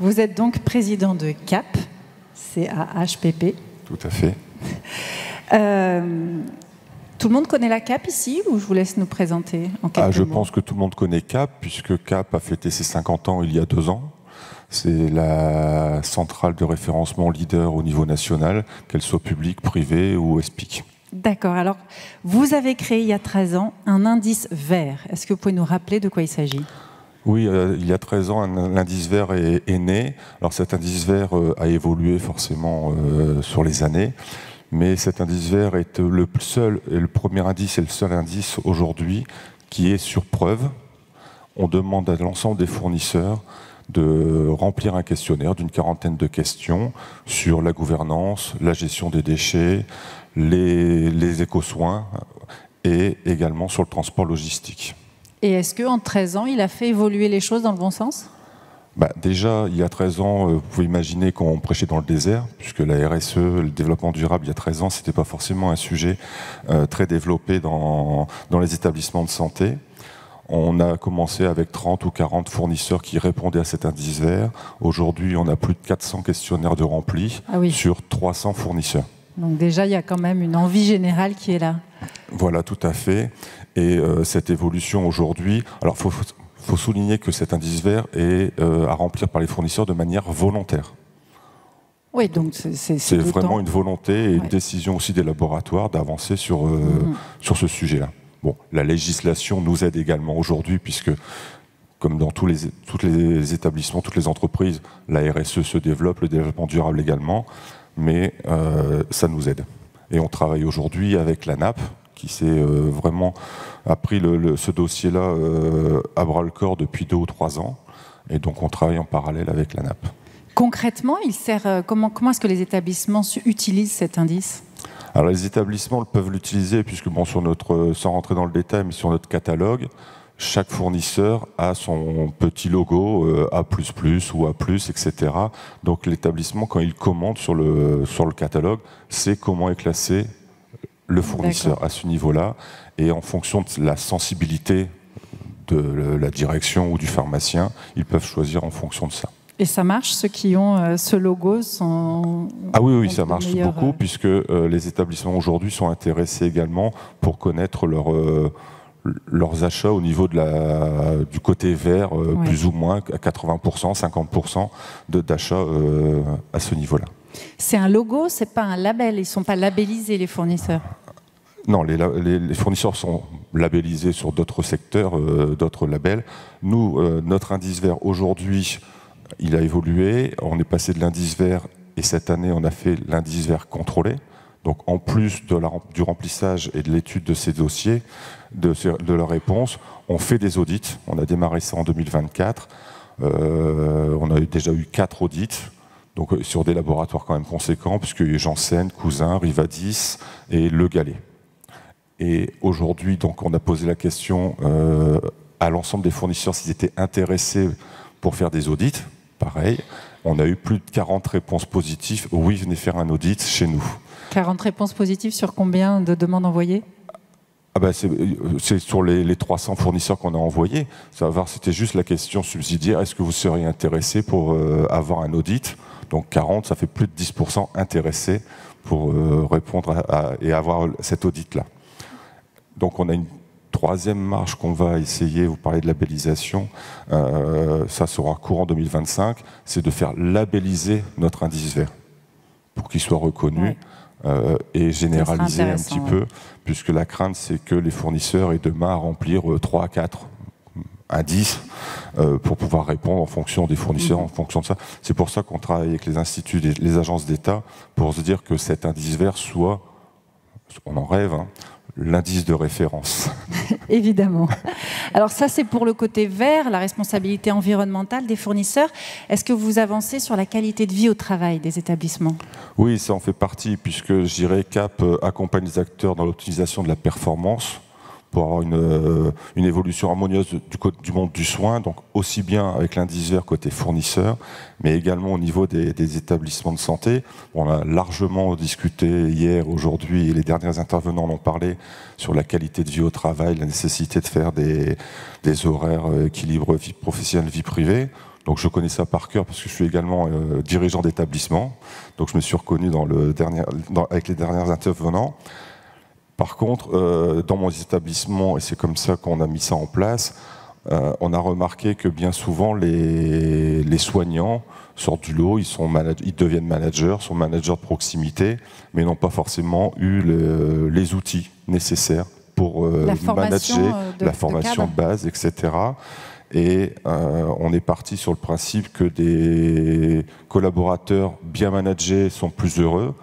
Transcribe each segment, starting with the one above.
Vous êtes donc président de CAP, C-A-H-P-P. Tout à fait. Tout le monde connaît la CAP ici, ou je vous laisse nous présenter en quelques mots? Je pense que tout le monde connaît CAP, puisque CAP a fêté ses 50 ans il y a 2 ans. C'est la centrale de référencement leader au niveau national, qu'elle soit publique, privée ou ESPIC. D'accord. Alors, vous avez créé il y a 13 ans un indice vert. Est-ce que vous pouvez nous rappeler de quoi il s'agit? Oui, il y a 13 ans, l'indice vert est né. Alors cet indice vert a évolué forcément sur les années, mais cet indice vert est le premier indice et le seul indice aujourd'hui qui est sur preuve. On demande à l'ensemble des fournisseurs de remplir un questionnaire d'une 40aine de questions sur la gouvernance, la gestion des déchets, les éco-soins et également sur le transport logistique. Et est-ce qu'en 13 ans, il a fait évoluer les choses dans le bon sens? Déjà, il y a 13 ans, vous pouvez imaginer qu'on prêchait dans le désert, puisque la RSE, le développement durable, il y a 13 ans, ce n'était pas forcément un sujet très développé dans les établissements de santé. On a commencé avec 30 ou 40 fournisseurs qui répondaient à cet indice vert. Aujourd'hui, on a plus de 400 questionnaires de remplis sur 300 fournisseurs. Donc déjà, il y a quand même une envie générale qui est là. Voilà, tout à fait. Et cette évolution aujourd'hui... Alors, il faut souligner que cet indice vert est à remplir par les fournisseurs de manière volontaire. Oui, donc c'est vraiment une volonté et une décision aussi des laboratoires d'avancer sur ce sujet-là. Bon, la législation nous aide également aujourd'hui, puisque, comme dans tous les établissements, toutes les entreprises, la RSE se développe, le développement durable également, mais ça nous aide. Et on travaille aujourd'hui avec la NAP, qui a pris ce dossier-là à bras-le-corps depuis 2 ou 3 ans, et donc on travaille en parallèle avec la NAP. Concrètement, il sert, comment est-ce que les établissements utilisent cet indice ? Alors les établissements peuvent l'utiliser puisque sans rentrer dans le détail, mais sur notre catalogue, chaque fournisseur a son petit logo A++ ou A+, etc. Donc l'établissement, quand il commande sur le catalogue, sait comment est classé le fournisseur à ce niveau-là, et en fonction de la sensibilité de la direction ou du pharmacien, ils peuvent choisir en fonction de ça. Et ça marche, ceux qui ont ce logo sont... Ah oui, ça marche beaucoup, puisque les établissements aujourd'hui sont intéressés également pour connaître leurs achats au niveau du côté vert, plus ou moins à 80%, 50% d'achats à ce niveau-là. C'est un logo, c'est pas un label, ils ne sont pas labellisés les fournisseurs? Non, les fournisseurs sont labellisés sur d'autres secteurs, d'autres labels. Nous, notre indice vert aujourd'hui, il a évolué, on est passé de l'indice vert et cette année on a fait l'indice vert contrôlé. Donc en plus du remplissage et de l'étude de ces dossiers, de leurs réponses, on fait des audits. On a démarré ça en 2024. On a déjà eu 4 audits, donc sur des laboratoires quand même conséquents, puisque Janssen, Cousin, Rivadis et Le Gallé. Et aujourd'hui, donc, on a posé la question à l'ensemble des fournisseurs s'ils étaient intéressés pour faire des audits. Pareil, on a eu plus de 40 réponses positives. Oui, venez faire un audit chez nous. 40 réponses positives sur combien de demandes envoyées? C'est sur les 300 fournisseurs qu'on a envoyés. C'était juste la question subsidiaire. Est-ce que vous seriez intéressé pour avoir un audit? Donc 40, ça fait plus de 10% intéressés pour répondre et avoir cet audit-là. Donc on a une 3e marche qu'on va essayer, vous parlez de labellisation, ça sera courant 2025, c'est de faire labelliser notre indice vert pour qu'il soit reconnu et généralisé un petit peu, puisque la crainte c'est que les fournisseurs aient demain à remplir 3 à 4 indices pour pouvoir répondre en fonction des fournisseurs, en fonction de ça. C'est pour ça qu'on travaille avec les instituts, les agences d'État, pour se dire que cet indice vert soit, on en rêve, l'indice de référence. Évidemment. Alors ça, c'est pour le côté vert, la responsabilité environnementale des fournisseurs. Est-ce que vous avancez sur la qualité de vie au travail des établissements? Oui, ça en fait partie, puisque je dirais CAP accompagne les acteurs dans l'optimisation de la performance pour avoir une évolution harmonieuse du monde du soin, donc aussi bien avec l'indice vert côté fournisseur, mais également au niveau des établissements de santé. On a largement discuté hier, aujourd'hui, et les derniers intervenants en ont parlé sur la qualité de vie au travail, la nécessité de faire des horaires équilibrés vie professionnelle, vie privée. Donc je connais ça par cœur parce que je suis également dirigeant d'établissement. Donc je me suis reconnu avec les derniers intervenants. Par contre, dans mon établissement, et c'est comme ça qu'on a mis ça en place, on a remarqué que bien souvent les soignants sortent du lot, ils deviennent managers, sont managers de proximité, mais n'ont pas forcément eu les outils nécessaires pour manager la formation de base, etc. Et on est parti sur le principe que des collaborateurs bien managés sont plus heureux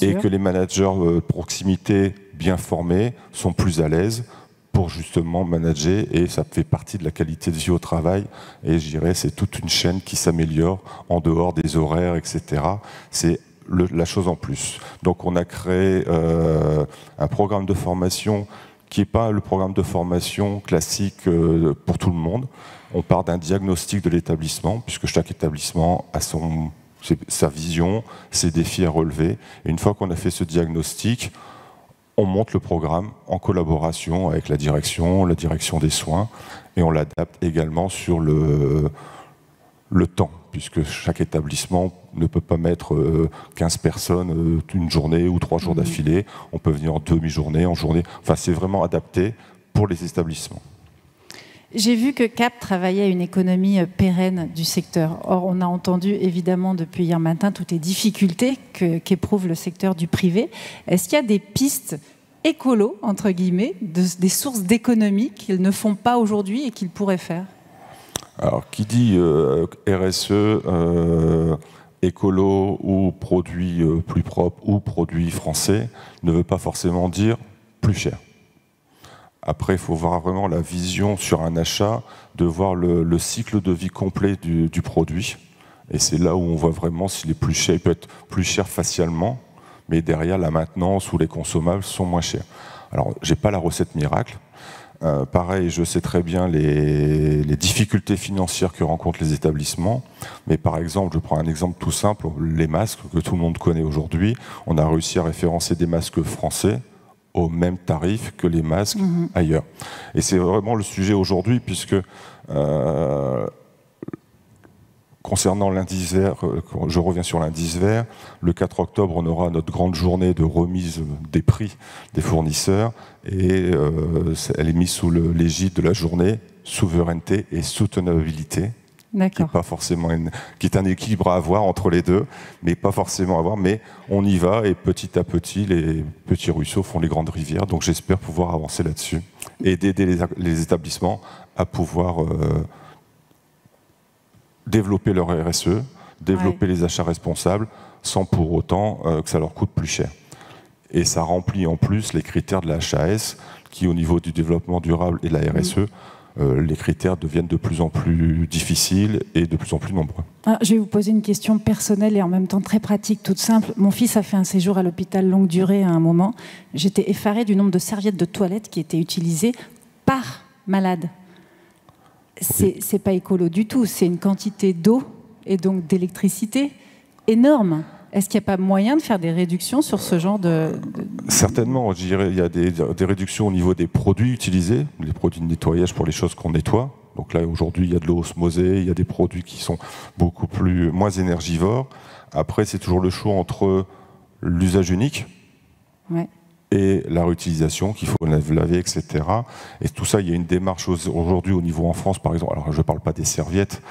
et que les managers de proximité bien formés sont plus à l'aise pour justement manager, et ça fait partie de la qualité de vie au travail. Et je dirais c'est toute une chaîne qui s'améliore en dehors des horaires, etc. C'est la chose en plus. Donc on a créé un programme de formation qui n'est pas le programme de formation classique pour tout le monde. On part d'un diagnostic de l'établissement, puisque chaque établissement a sa vision, ses défis à relever. Et une fois qu'on a fait ce diagnostic, on monte le programme en collaboration avec la direction des soins, et on l'adapte également sur le temps, puisque chaque établissement ne peut pas mettre 15 personnes une journée ou 3 jours d'affilée. On peut venir en demi-journée, en journée. Enfin, c'est vraiment adapté pour les établissements. J'ai vu que CAP travaillait à une économie pérenne du secteur. Or, on a entendu évidemment depuis hier matin toutes les difficultés qu'éprouve le secteur du privé. Est-ce qu'il y a des pistes écolo, entre guillemets, des sources d'économie qu'ils ne font pas aujourd'hui et qu'ils pourraient faire? Alors, qui dit RSE, écolo ou produits plus propres ou produits français ne veut pas forcément dire plus cher. Après, il faut voir vraiment la vision sur un achat, de voir le cycle de vie complet du produit. Et c'est là où on voit vraiment s'il est plus cher. Il peut être plus cher facialement, mais derrière, la maintenance ou les consommables sont moins chers. Alors, je n'ai pas la recette miracle. Pareil, je sais très bien les difficultés financières que rencontrent les établissements. Mais par exemple, je prends un exemple tout simple, les masques que tout le monde connaît aujourd'hui. On a réussi à référencer des masques français au même tarif que les masques ailleurs. Et c'est vraiment le sujet aujourd'hui, puisque concernant l'indice vert, je reviens sur l'indice vert, le 4 octobre, on aura notre grande journée de remise des prix des fournisseurs, et elle est mise sous l'égide de la journée souveraineté et soutenabilité. Qui est pas forcément qui est un équilibre à avoir entre les deux, mais pas forcément à avoir. Mais on y va, et petit à petit, les petits ruisseaux font les grandes rivières. Donc j'espère pouvoir avancer là-dessus et d'aider les établissements à pouvoir développer leur RSE, développer les achats responsables, sans pour autant que ça leur coûte plus cher. Et ça remplit en plus les critères de la HAS, qui au niveau du développement durable et de la RSE, les critères deviennent de plus en plus difficiles et de plus en plus nombreux. Alors, je vais vous poser une question personnelle et en même temps très pratique, toute simple. Mon fils a fait un séjour à l'hôpital longue durée à un moment. J'étais effarée du nombre de serviettes de toilette qui étaient utilisées par malade. C'est pas écolo du tout. C'est une quantité d'eau et donc d'électricité énorme. Est-ce qu'il n'y a pas moyen de faire des réductions sur ce genre de... Certainement, je dirais, il y a des réductions au niveau des produits utilisés, les produits de nettoyage pour les choses qu'on nettoie. Donc là, aujourd'hui, il y a de l'eau osmosée, il y a des produits qui sont beaucoup moins énergivores. Après, c'est toujours le choix entre l'usage unique et la réutilisation, qu'il faut laver, etc. Et tout ça, il y a une démarche aujourd'hui au niveau en France, par exemple. Alors, je ne parle pas des serviettes.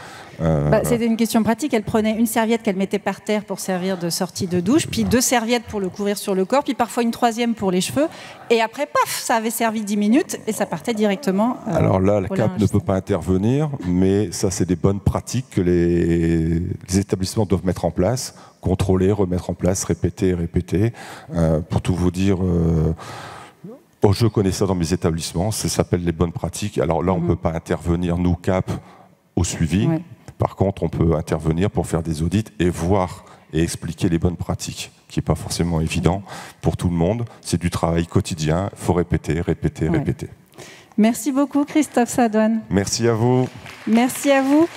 C'était une question pratique. Elle prenait une serviette qu'elle mettait par terre pour servir de sortie de douche, puis 2 serviettes pour le couvrir sur le corps, puis parfois une 3e pour les cheveux. Et après, paf, ça avait servi 10 minutes et ça partait directement. Alors là, le CAP ne peut pas intervenir, mais ça, c'est des bonnes pratiques que les établissements doivent mettre en place, contrôler, remettre en place, répéter, répéter. Pour tout vous dire... je connais ça dans mes établissements, ça s'appelle les bonnes pratiques. Alors là, on ne peut pas intervenir, nous, CAP, au suivi. Par contre, on peut intervenir pour faire des audits et voir et expliquer les bonnes pratiques, qui n'est pas forcément évident pour tout le monde. C'est du travail quotidien, il faut répéter, répéter, répéter. Merci beaucoup, Christophe Sadouane. Merci à vous. Merci à vous.